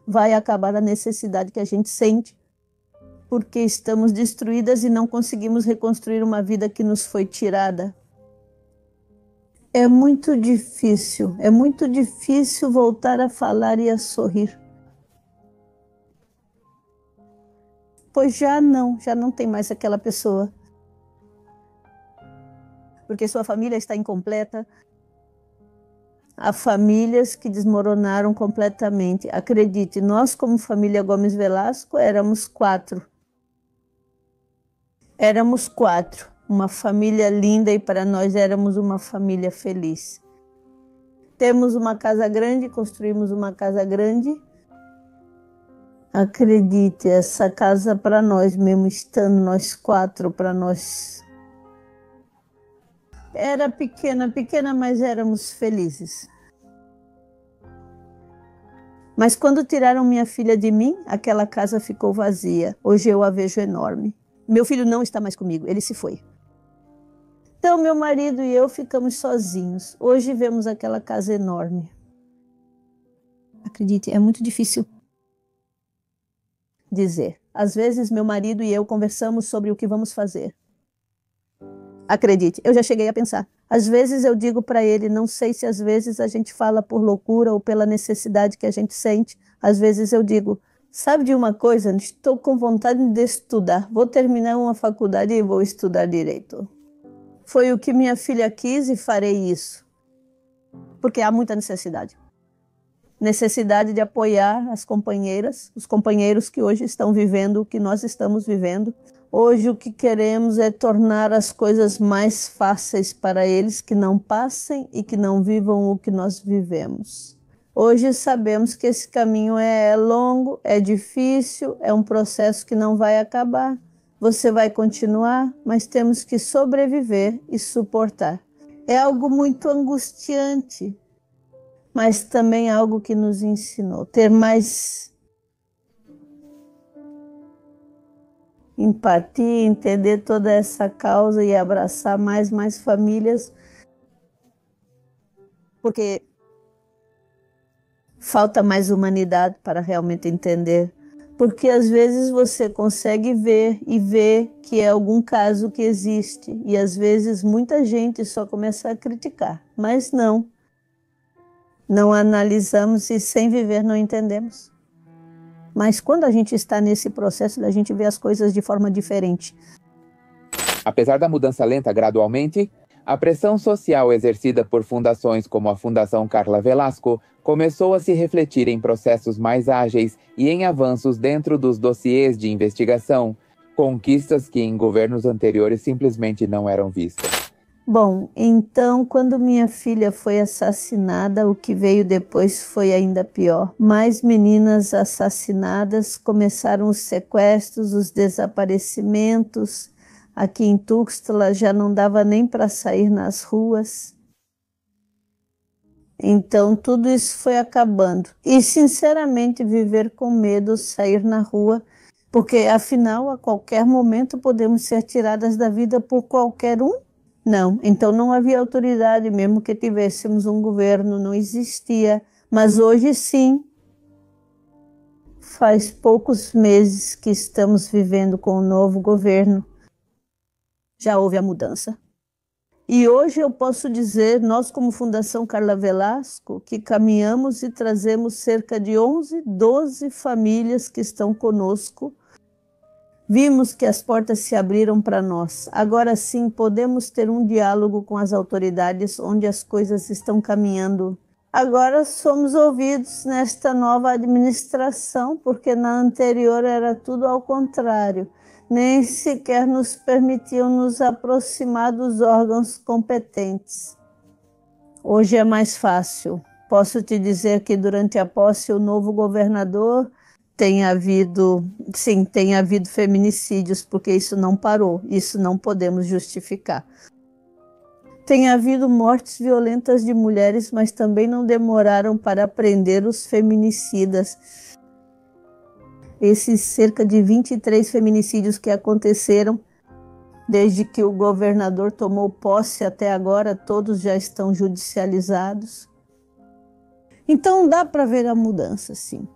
vai acabar a necessidade que a gente sente, porque estamos destruídas e não conseguimos reconstruir uma vida que nos foi tirada. É muito difícil voltar a falar e a sorrir. Pois já não tem mais aquela pessoa. Porque sua família está incompleta. Há famílias que desmoronaram completamente. Acredite, nós como família Gomes Velasco éramos 4. Éramos 4. Uma família linda e para nós éramos uma família feliz. Temos uma casa grande, construímos uma casa grande. Acredite, essa casa para nós, mesmo estando nós 4, para nós era pequena, mas éramos felizes. Mas quando tiraram minha filha de mim, aquela casa ficou vazia. Hoje eu a vejo enorme. Meu filho não está mais comigo, ele se foi. Então, meu marido e eu ficamos sozinhos. Hoje vemos aquela casa enorme. Acredite, é muito difícil dizer. Às vezes, meu marido e eu conversamos sobre o que vamos fazer. Acredite, eu já cheguei a pensar. Às vezes eu digo para ele, não sei se às vezes a gente fala por loucura ou pela necessidade que a gente sente. Às vezes eu digo, sabe de uma coisa? Estou com vontade de estudar. Vou terminar uma faculdade e vou estudar direito. Foi o que minha filha quis e farei isso. Porque há muita necessidade. Necessidade de apoiar as companheiras, os companheiros que hoje estão vivendo o que nós estamos vivendo. Hoje o que queremos é tornar as coisas mais fáceis para eles, que não passem e que não vivam o que nós vivemos. Hoje sabemos que esse caminho é longo, é difícil, é um processo que não vai acabar. Você vai continuar, mas temos que sobreviver e suportar. É algo muito angustiante, mas também algo que nos ensinou. Ter mais empatia, entender toda essa causa e abraçar mais famílias. Porque falta mais humanidade para realmente entender. Porque às vezes você consegue ver e ver que é algum caso que existe. E às vezes muita gente só começa a criticar. Mas não analisamos e sem viver não entendemos. Mas quando a gente está nesse processo, a gente vê as coisas de forma diferente. Apesar da mudança lenta gradualmente, a pressão social exercida por fundações como a Fundação Carla Velasco começou a se refletir em processos mais ágeis e em avanços dentro dos dossiês de investigação, conquistas que em governos anteriores simplesmente não eram vistas. Bom, então, quando minha filha foi assassinada, o que veio depois foi ainda pior. Mais meninas assassinadas, começaram os sequestros, os desaparecimentos. Aqui em Tuxtla já não dava nem para sair nas ruas. Então, tudo isso foi acabando. E, sinceramente, viver com medo, sair na rua, porque, afinal, a qualquer momento podemos ser tiradas da vida por qualquer um. Não, então não havia autoridade, mesmo que tivéssemos um governo, não existia. Mas hoje sim, faz poucos meses que estamos vivendo com o novo governo. Já houve a mudança. E hoje eu posso dizer, nós como Fundação Carla Velasco, que caminhamos e trazemos cerca de 11, 12 famílias que estão conosco. Vimos que as portas se abriram para nós. Agora sim, podemos ter um diálogo com as autoridades onde as coisas estão caminhando. Agora somos ouvidos nesta nova administração, porque na anterior era tudo ao contrário. Nem sequer nos permitiam nos aproximar dos órgãos competentes. Hoje é mais fácil. Posso te dizer que durante a posse o novo governador tem havido feminicídios, porque isso não parou, isso não podemos justificar. Tem havido mortes violentas de mulheres, mas também não demoraram para prender os feminicidas. Esses cerca de 23 feminicídios que aconteceram desde que o governador tomou posse até agora, todos já estão judicializados. Então dá para ver a mudança, sim.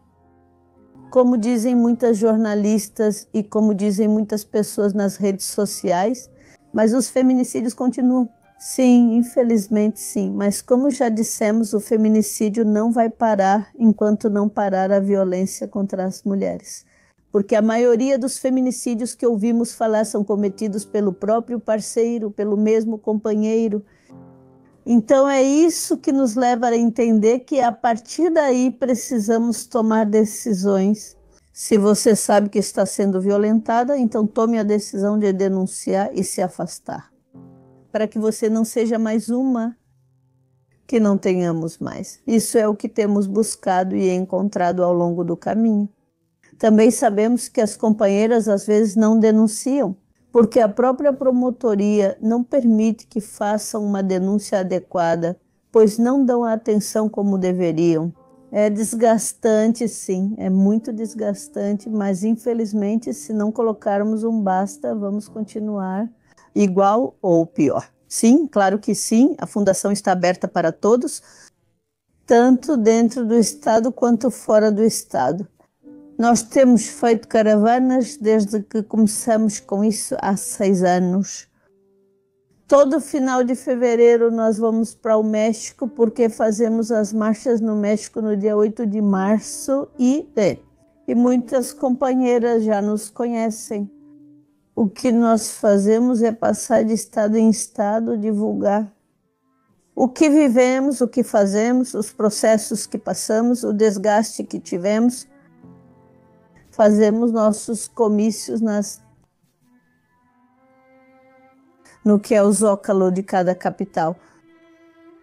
Como dizem muitas jornalistas e como dizem muitas pessoas nas redes sociais, mas os feminicídios continuam. Sim, infelizmente sim, mas como já dissemos, o feminicídio não vai parar enquanto não parar a violência contra as mulheres. Porque a maioria dos feminicídios que ouvimos falar são cometidos pelo próprio parceiro, pelo mesmo companheiro. Então é isso que nos leva a entender que a partir daí precisamos tomar decisões. Se você sabe que está sendo violentada, então tome a decisão de denunciar e se afastar. Para que você não seja mais uma, que não tenhamos mais. Isso é o que temos buscado e encontrado ao longo do caminho. Também sabemos que as companheiras às vezes não denunciam, porque a própria promotoria não permite que façam uma denúncia adequada, pois não dão a atenção como deveriam. É desgastante, sim, é muito desgastante, mas infelizmente, se não colocarmos um basta, vamos continuar igual ou pior. Sim, claro que sim, a Fundação está aberta para todos, tanto dentro do Estado quanto fora do Estado. Nós temos feito caravanas desde que começamos com isso há 6 anos. Todo final de fevereiro nós vamos para o México, porque fazemos as marchas no México no dia 8 de março e muitas companheiras já nos conhecem. O que nós fazemos é passar de estado em estado, divulgar o que vivemos, o que fazemos, os processos que passamos, o desgaste que tivemos. Fazemos nossos comícios no que é o zócalo de cada capital.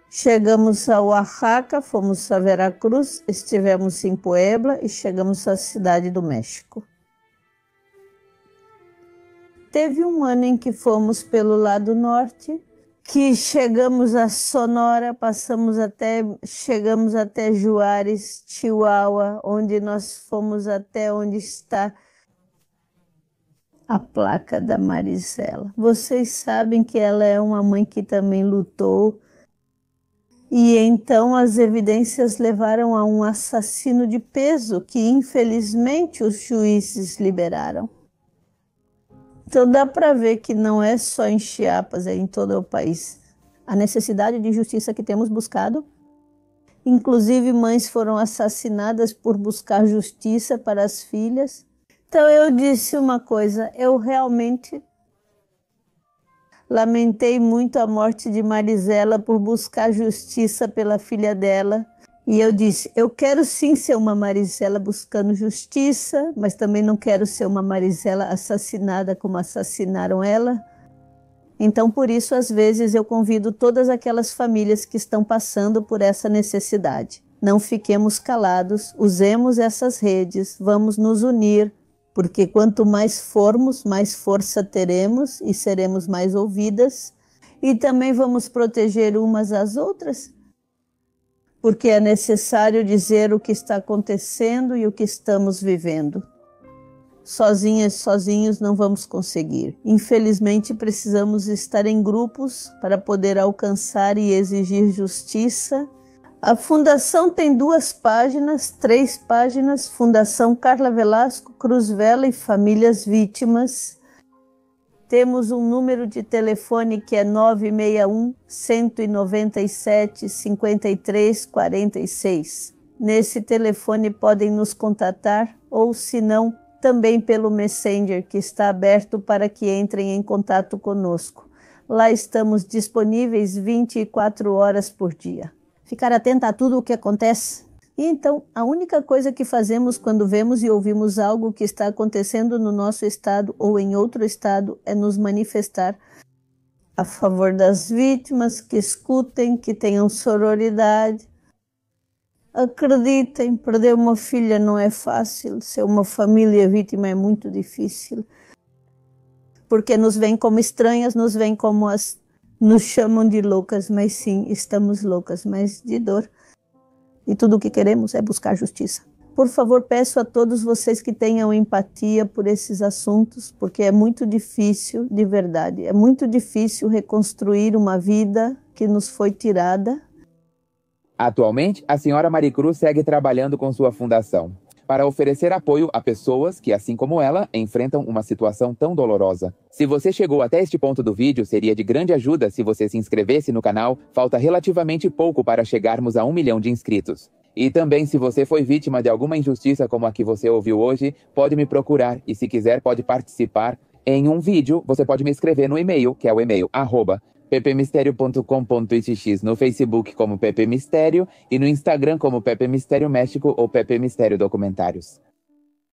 Chegamos a Oaxaca, fomos a Veracruz, estivemos em Puebla e chegamos à Cidade do México. Teve um ano em que fomos pelo lado norte, que chegamos a Sonora, chegamos até Juárez, Chihuahua, onde nós fomos até onde está a placa da Marisela. Vocês sabem que ela é uma mãe que também lutou, e então as evidências levaram a um assassino de peso que infelizmente os juízes liberaram. Então dá para ver que não é só em Chiapas, é em todo o país. A necessidade de justiça que temos buscado. Inclusive mães foram assassinadas por buscar justiça para as filhas. Então eu disse uma coisa, eu realmente lamentei muito a morte de Marisela por buscar justiça pela filha dela. E eu disse, eu quero sim ser uma Marisela buscando justiça, mas também não quero ser uma Marisela assassinada como assassinaram ela. Então, por isso, às vezes, eu convido todas aquelas famílias que estão passando por essa necessidade. Não fiquemos calados, usemos essas redes, vamos nos unir, porque quanto mais formos, mais força teremos e seremos mais ouvidas. E também vamos proteger umas às outras, porque é necessário dizer o que está acontecendo e o que estamos vivendo. Sozinhas, sozinhos não vamos conseguir. Infelizmente, precisamos estar em grupos para poder alcançar e exigir justiça. A Fundação tem 2 páginas, 3 páginas, Fundação Carla Velasco, Cruz Vela e Famílias Vítimas. Temos um número de telefone que é 961-197-5346. Nesse telefone podem nos contatar ou, se não, também pelo Messenger, que está aberto para que entrem em contato conosco. Lá estamos disponíveis 24 horas por dia. Ficar atenta a tudo o que acontece. E então, a única coisa que fazemos quando vemos e ouvimos algo que está acontecendo no nosso estado ou em outro estado é nos manifestar a favor das vítimas, que escutem, que tenham sororidade. Acreditem, perder uma filha não é fácil, ser uma família vítima é muito difícil. Porque nos veem como estranhas, nos veem como nos chamam de loucas, mas sim, estamos loucas, mas de dor. E tudo o que queremos é buscar justiça. Por favor, peço a todos vocês que tenham empatia por esses assuntos, porque é muito difícil, de verdade, é muito difícil reconstruir uma vida que nos foi tirada. Atualmente, a senhora Maricruz segue trabalhando com sua fundação para oferecer apoio a pessoas que, assim como ela, enfrentam uma situação tão dolorosa. Se você chegou até este ponto do vídeo, seria de grande ajuda se você se inscrevesse no canal. Falta relativamente pouco para chegarmos a 1 milhão de inscritos. E também, se você foi vítima de alguma injustiça como a que você ouviu hoje, pode me procurar e, se quiser, pode participar em um vídeo. Você pode me escrever no e-mail, que é o e-mail @ppmistério.com.itx, no Facebook como Pepe Mistério e no Instagram como Pepe Mistério México ou Pepe Mistério Documentários.